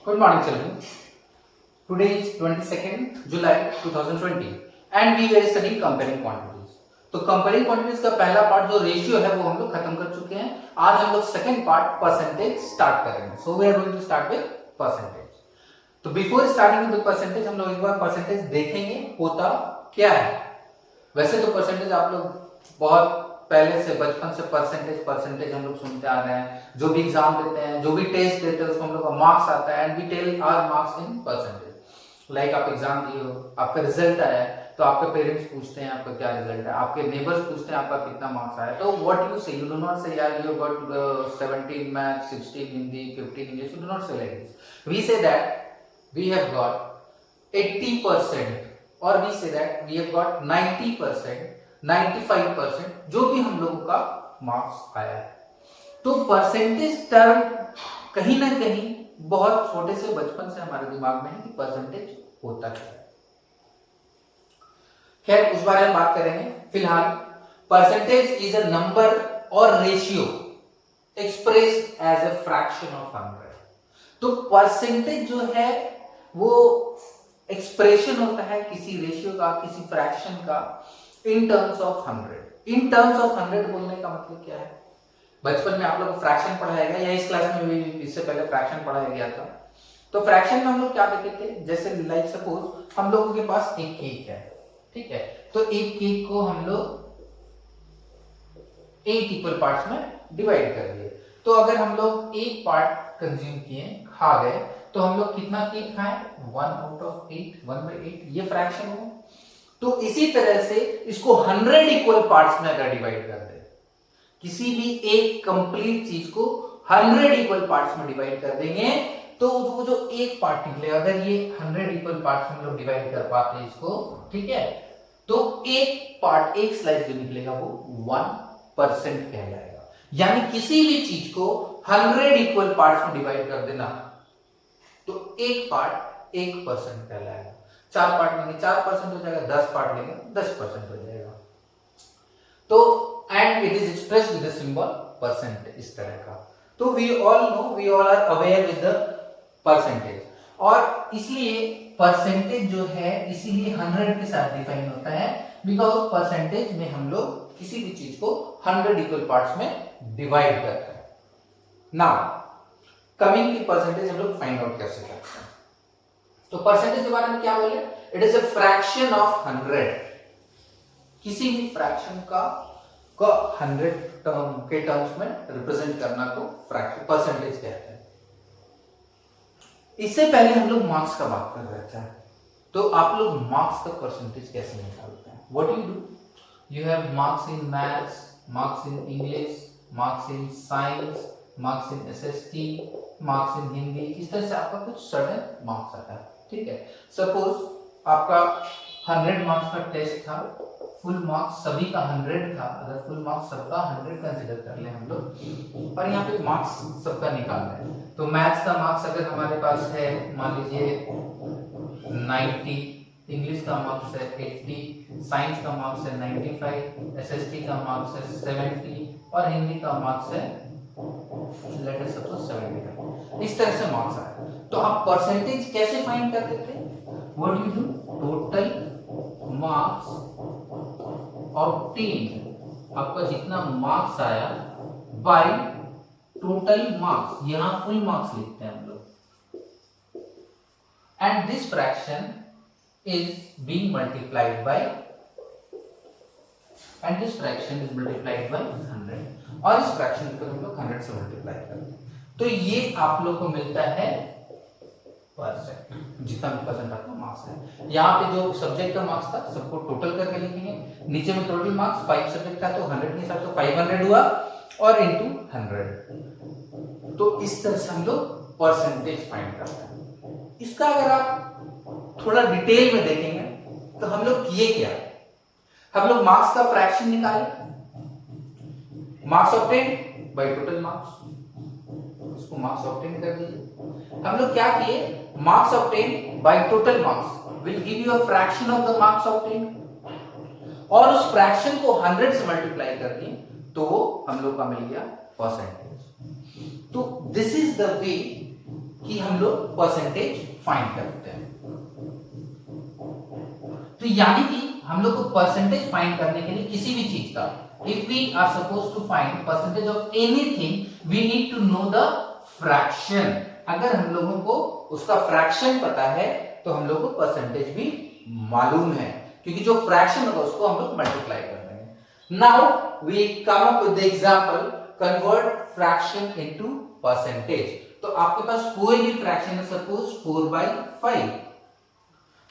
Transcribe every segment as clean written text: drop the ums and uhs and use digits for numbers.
Good morning, children. Today is 22nd July 2020 and we are studying comparing quantities. तो comparing quantities का पहला part जो ratio है वो हम लोग खत्म कर चुके हैं. आज हम लोग सेकंड पार्ट परसेंटेज स्टार्ट करेंगे. So we are going to start with percentage. तो बिफोर स्टार्टिंग विद परसेंटेज हम लोग एक बार परसेंटेज देखेंगे होता क्या है. वैसे तो परसेंटेज आप लोग बहुत पहले से बचपन से परसेंटेज हम लोग सुनते आ रहे हैं. जो भी एग्जाम देते हैं, जो भी टेस्ट देते हैं उसको हम लोग का मार्क्स आता है and we tell our marks in percentage. Like आप एग्जाम दिए हो, आपका रिजल्ट आया है तो आपके पेरेंट्स पूछते हैं आपका क्या रिजल्ट है, आपके नेबर्स पूछते हैं आपका कितना मार्क्स आया. तो what you say, you do not say यार you got 17 maths, 16 Hindi, 15 English. You do not say like this. We say that we have got 80% और we say that we have got 90%, 95% जो भी हम लोगों का मार्क्स आया है. तो परसेंटेज टर्म कहीं ना कहीं बहुत छोटे से बचपन से हमारे दिमाग में है कि परसेंटेज होता क्या है. खैर उस बारे में बात करेंगे. फिलहाल परसेंटेज इज अ नंबर और ratio expressed as a fraction of 100. तो परसेंटेज जो है वो एक्सप्रेशन होता है किसी रेशियो का, किसी फ्रैक्शन का in terms of 100. In terms of 100 बोलने का मतलब क्या है. बचपन में आप लोग को फ्रैक्शन पढ़ाया गया या इस क्लास में भी इससे पहले फ्रैक्शन पढ़ाया गया था. तो फ्रैक्शन में हम लोग क्या देखते थे, जैसे लाइक सपोज हम लोगों के पास एक केक है, ठीक है. तो एक केक को हम लोग 8 इक्वल पार्ट्स में डिवाइड कर दिए. तो अगर हम लोग एक पार्ट कंज्यूम किए, खा गए, तो हम लोग कितना केक खाएं, 1 आउट ऑफ 8, 1/8. ये फ्रैक्शन हो. तो इसी तरह से इसको 100 इक्वल पार्ट्स में अगर डिवाइड कर दे, किसी भी एक कंप्लीट चीज को 100 इक्वल पार्ट्स में डिवाइड कर देंगे तो वो जो एक पार्ट निकलेगा, अगर ये 100 इक्वल पार्ट्स में लोग डिवाइड कर पाते हैं इसको, ठीक है, तो एक पार्ट, एक स्लाइस जो निकलेगा वो 1% कहलाएगा. यानी किसी भी चीज को 100 इक्वल पार्ट्स में डिवाइड कर देना तो एक पार्ट 1% कहलाएगा. 4 पार्ट लेंगे 4% हो जाएगा, 10 पार्ट लेंगे 10% हो जाएगा. तो and it is expressed with the symbol percent. इस तरह का. तो we all know, we all are aware with the percentage. और इसलिए परसेंटेज जो है इसीलिए 100 के साथ डिफाइन होता है, बिकॉज परसेंटेज में हम लोग किसी भी चीज को 100 इक्वल पार्ट्स में डिवाइड करते हैं. नाउ कमिंग की परसेंटेज हम लोग फाइंड आउट कैसे करते हैं. तो परसेंटेज के बारे में क्या बोले, it is a fraction of 100. किसी भी फ्रैक्शन का 100 टर्म के टर्म्स में रिप्रेजेंट करना को फ्रैक्शन परसेंटेज कहते हैं. इससे पहले हम लोग मार्क्स का बात कर रहे थे. तो आप लोग मार्क्स का परसेंटेज कैसे निकालते हैं. What you do, you have marks in maths, marks in English, marks in science, marks in SST, marks in Hindi. इस तरह से आपका कुछ सर्टेन मार्क्स आता है, ठीक है. सपोज आपका 100 मार्क्स का टेस्ट था, फुल मार्क्स सभी का 100 था. अगर फुल मार्क्स सबका 100 कंसीडर कर ले हम लोग, और यहाँ पे मार्क्स सबका निकालना है. तो मैथ्स का मार्क्स अगर हमारे पास है मान लीजिए 90, इंग्लिश का मार्क्स है 80, साइंस का मार्क्स है 95, एसएसटी का मार्क्स है 70 और हिंदी का मार्क्स है लेट अस सपोज 75. इस तरह से मार्क्स आए. तो आप परसेंटेज कैसे फाइंड कर देते हैं. What you do, total marks obtain, आपका जितना मार्क्स आया बाय टोटल मार्क्स, यहां फुल मार्क्स लिखते हैं हम लोग, and this fraction is being multiplied by, and this fraction is multiplied by 100. और इस फ्रैक्शन को हम लोग 100 से मल्टीप्लाई करते हैं. तो ये आप लोग को मिलता है परसेंट, जितना भी परसेंट आपका मार्क्स है. यहाँ पे जो सब्जेक्ट का मार्क्स था सबको टोटल करके लिखेंगे. नीचे में टोटल मार्क्स 5 सब्जेक्ट था तो 100 के हिसाब से 500 हुआ और इनटू 100. तो इस तरह से हम लोग परसेंटेज फाइंड करते हैं. इसका अगर आप थोड़ा डिटेल में देखेंगे तो हम लोग किए क्या, हम लोग मार्क्स का फ्रैक्शन निकाले, marks obtain by total marks, इसको मार्क्स ऑब्टेन कर दीजिए. हम लोग क्या किए, marks obtain by total marks will give you a fraction of the marks obtain, और उस फ्रैक्शन को 100 से मल्टीप्लाई कर दिए तो हम लोग का मिल गया परसेंटेज. तो दिस इज द वे कि हम लोग परसेंटेज फाइंड करते हैं। तो यानी कि हम लोग को परसेंटेज फाइंड करने के लिए किसी भी चीज का, if we are suppose to find percentage of anything we need to know the fraction. अगर हम लोगों को उसका फ्रैक्शन पता है तो हम लोग को परसेंटेज भी मालूम है, क्योंकि जो फ्रैक्शन होगा उसको हम लोग मल्टीप्लाई कर देंगे। Now we come up with the example convert fraction into percentage. तो आपके पास कोई भी फ्रैक्शन है, सपोज 4/5,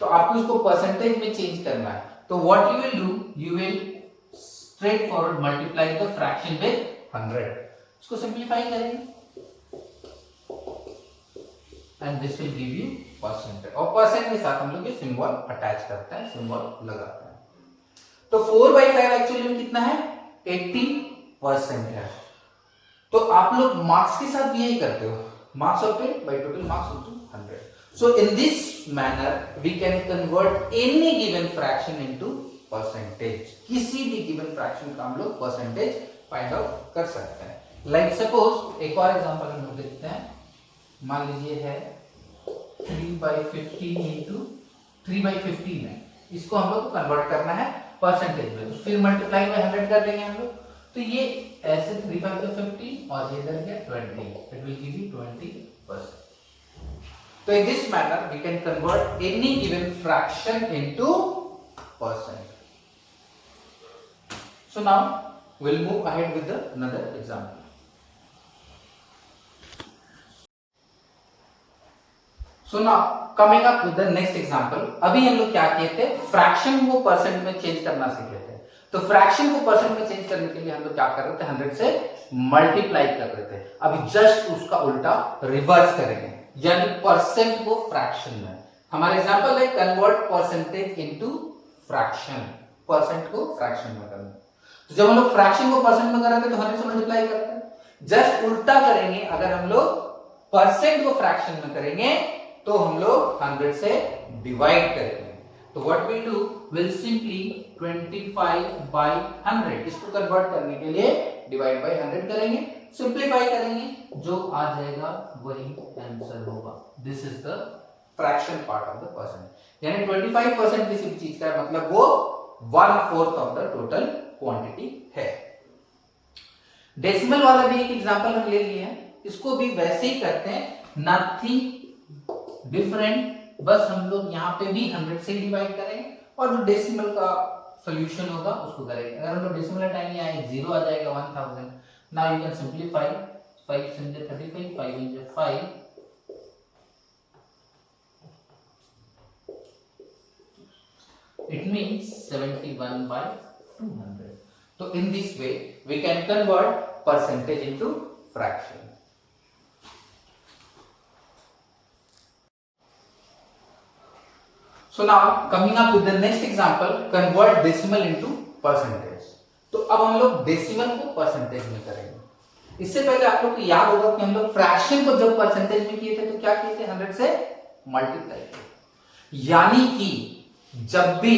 तो आपको इसको परसेंटेज में चेंज करना है। तो what you will do, you will straight forward multiply the fraction with 100। इसको सिंपलीफाई करेंगे and this will give you percentage. और परसेंट के साथ हम लोग ये सिंबल अटैच करते हैं, सिंबल लगाते हैं। तो 4/5 एक्चुअली में कितना है, 80% है। तो आप लोग मार्क्स के साथ भी यही करते हो, marks of 10 by total marks into 100. So in this manner we can convert any given fraction into percentage. किसी भी given fraction का हम लोग percentage फाइंड आउट कर सकते हैं। Like suppose एक और एग्जांपल हम लोग देखते हैं। मान लीजिए है 3/15 into 3/15 है, इसको हम लोग को कन्वर्ट करना है परसेंटेज में, तो फिर मल्टीप्लाई बाय 100 कर देंगे हम लोग। तो ये ऐसे 3/5 तो 50 और ये इधर गया 20, इट विल गिव यू 20%। तो in this manner we can convert any given fraction into percent. So now we'll move ahead with another example. So now coming up with the next example, अभी हम लोग क्या किए थे, fraction को percent में change करना सीखे थे। तो फ्रैक्शन को परसेंट में चेंज करने के लिए हम लोग क्या कर रहे थे, 100 से मल्टीप्लाई कर रहे थे। अभी जस्ट उसका उल्टा रिवर्स करेंगे, यानी परसेंट को फ्रैक्शन में। हमारा एग्जांपल है convert percentage into fraction, percent को फ्रैक्शन में करना। तो जब हम लोग फ्रैक्शन को परसेंट में कर रहे थे तो 100 से मल्टीप्लाई करते हैं। जस्ट उल्टा करेंगे, अगर हम लोग परसेंट को फ्रैक्शन में करेंगे तो हम लोग 100 से डिवाइड करेंगे। तो what we do, will simply 25/100, इसको कन्वर्ट करने के लिए डिवाइड बाय 100 करेंगे, सिंपलीफाई करेंगे, जो आ जाएगा वही आंसर होगा। This is the fraction part of the percent, यानी 25% किसी भी चीज का मतलब वो 1/4 ऑफ द टोटल क्वांटिटी है। डेसिमल वाला भी एक एग्जांपल हम ले लिए हैं, इसको भी वैसे ही करते हैं, नथिंग डिफरेंट, बस हम लोग यहाँ पे भी 100 से डिवाइड करेंगे और जो डेसिमल का सॉल्यूशन होगा उसको करेंगे। अगर हम लोग डेसिमल टाइम में आए 0 आ जाएगा 1000। Now you can simplify, 5 × 35, 5 × 5, it means 71/200. So in this way we can convert percentage into fraction. So now coming up with the next example, convert decimal into percentage. तो अब हम लोग डेसिमल को percentage में करेंगे। इससे पहले आप लोग को याद होगा कि हम लोग फ्रैक्शन को जब परसेंटेज में किए थे तो क्या किए थे, 100 से मल्टीप्लाई किए। यानी कि जब भी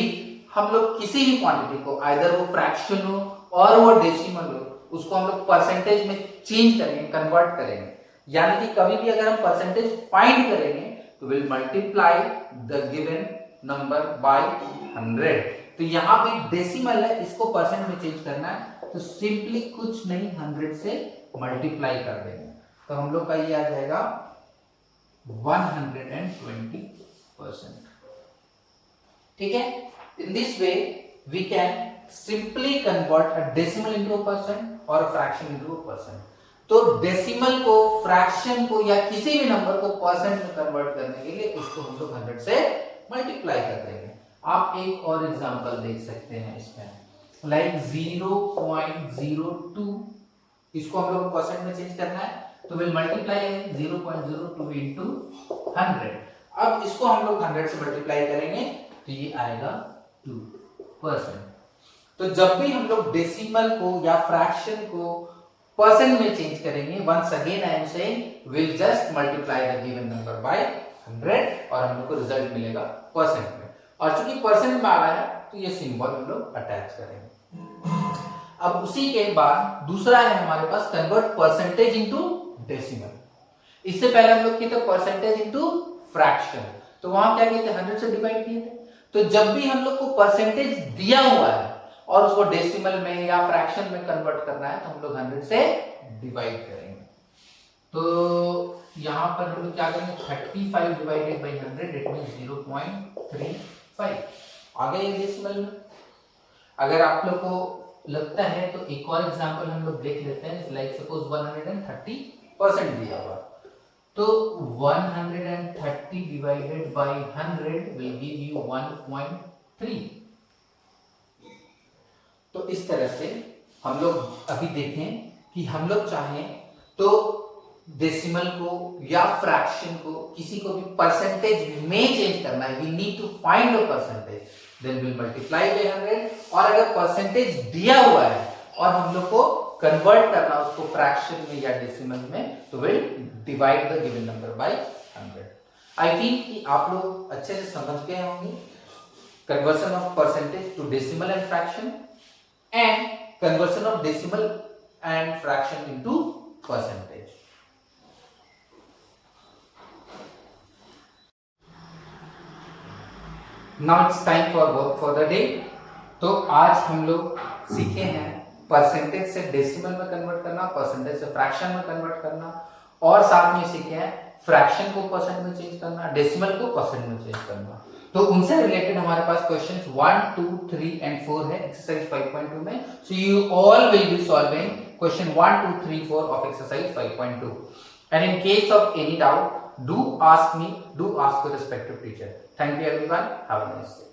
हम लोग किसी भी क्वांटिटी को, आइदर वो फ्रैक्शन हो और वो डेसिमल हो, उसको हम लोग परसेंटेज में चेंज करेंगे, कन्वर्ट करेंगे। यानी कि कभी भी अगर हम परसेंटेज फाइंड करेंगे तो will multiply the given number by 100। तो यहाँ पे डेसिमल है, इसको परसेंट में चेंज करना है, तो सिंपली कुछ नहीं 100 से मल्टीप्लाई कर देंगे। तो हम लोग का ये आ जाएगा 120%। ठीक है, in this way we can simply convert a decimal into a percent और a fraction into a percent. तो डेसिमल को, फ्रैक्शन को या किसी भी नंबर को परसेंट में कन्वर्ट करने के लिए इसको हम लोग 100 से मल्टीप्लाई कर देंगे। आप एक और एग्जांपल देख सकते हैं इसमें, लाइक 0.02, इसको हम लोग परसेंट में चेंज करना है तो विल मल्टीप्लाई 0.02 into 100। अब इसको हम लोग 100 से मल्टीप्लाई करेंगे तो ये आएगा 2%। तो जब भी हम लोग डेसिमल को या फ्रैक्शन को परसेंट में चेंज करेंगे, once again I am saying will just multiply the given number by 100 और हम लोग को रिजल्ट मिलेगा परसेंट में। और चूंकि परसेंट में आ रहा है तो ये सिंबल हम लोग अटैच करेंगे। अब उसी के बाद दूसरा है हमारे पास कन्वर्ट परसेंटेज इनटू डेसिमल। इससे पहले हम लोग किए थे परसेंटेज इनटू फ्रैक्शन, तो वहां क्या किए थे 100 से डिवाइड किए थे। तो जब भी हम लोग को परसेंटेज दिया हुआ है और उसको डेसिमल में या फ्रैक्शन में कन्वर्ट करना है तो हम लोग 100 से डिवाइड करेंगे। तो यहां पर हम लोग क्या करेंगे 35 डिवाइडेड बाई 100 इट मींस 0.35 आ गया ये डेसिमल में। अगर आप लोग को लगता है तो एक और एग्जांपल हम लोग देख लेते हैं, लाइक सपोज 130% दिया हुआ, तो 130 divided by 100 will give you 1.3। तो इस तरह से हम लोग अभी देखें कि हम लोग चाहें तो डेसिमल को या फ्रैक्शन को किसी को भी परसेंटेज में चेंज करना है, we need to find a percentage, then will multiply by 100। और अगर परसेंटेज दिया हुआ है और हम लोग को कन्वर्ट करना उसको फ्रैक्शन में या डेसिमल में, तो will divide the given number by 100। I feel कि आप लोग अच्छे से समझ गए होंगे conversion of percentage to decimal and fraction and conversion of decimal and fraction into percentage. Now it's time for work for the day. तो आज हम लोग सीखे हैं परसेंटेज से डेसिमल में कन्वर्ट करना, परसेंटेज से फ्रैक्शन में कन्वर्ट करना, और साथ में सीखे हैं फ्रैक्शन को परसेंट में चेंज करना, डेसिमल को परसेंट में चेंज करना। तो उनसे रिलेटेड हमारे पास क्वेश्चंस 1, 2, 3 एंड 4 है एक्सरसाइज 5.2 में। So you all will be solving question 1, 2, 3, 4 of exercise 5.2 and in case of any doubt do ask me, do ask your respective teacher. Thank you everyone, have a nice day.